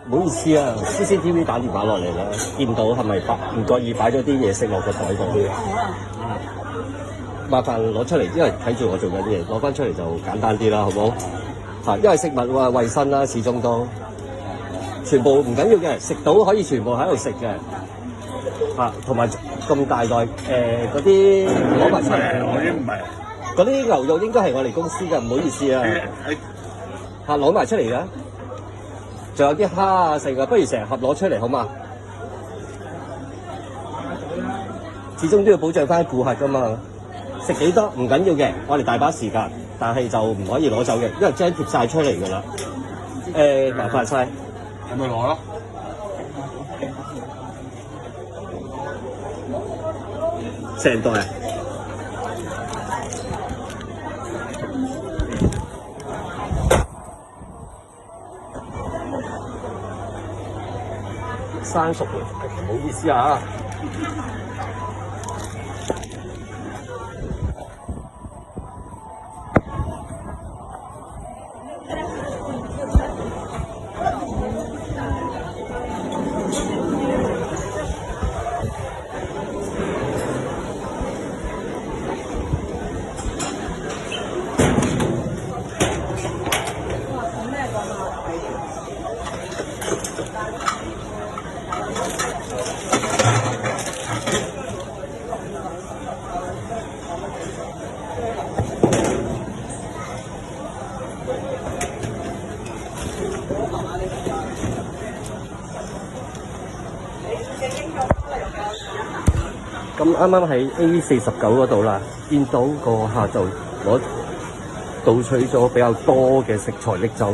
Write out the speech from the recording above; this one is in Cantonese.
唔好意思啊，CCTV 打電話落嚟啦，見到係咪唔覺意擺咗啲嘢食落個袋度？麻煩攞出嚟，因為睇住我做緊嘢，攞翻出嚟就簡單啲啦，好唔好？嚇，因為食物話衞生啦，始終都全部唔緊要嘅，食到可以全部喺度食嘅。嚇，同埋咁大袋嗰啲攞埋出嚟，我已經唔係。嗰啲牛肉應該係我哋公司嘅，唔好意思啊。嚇，攞埋出嚟嘅，仲有啲蝦啊剩啊，不如成盒攞出嚟好嘛？始終都要保障翻顧客噶嘛。食幾多唔緊要嘅，我哋大把時間，但係就唔可以攞走嘅，因為將貼晒出嚟㗎啦。麻煩晒，咁咪攞咯。成袋啊！生熟嘅，唔好意思啊。咁啱啱喺 A49嗰度啦，見到個客就倒取咗比較多嘅食材拎走。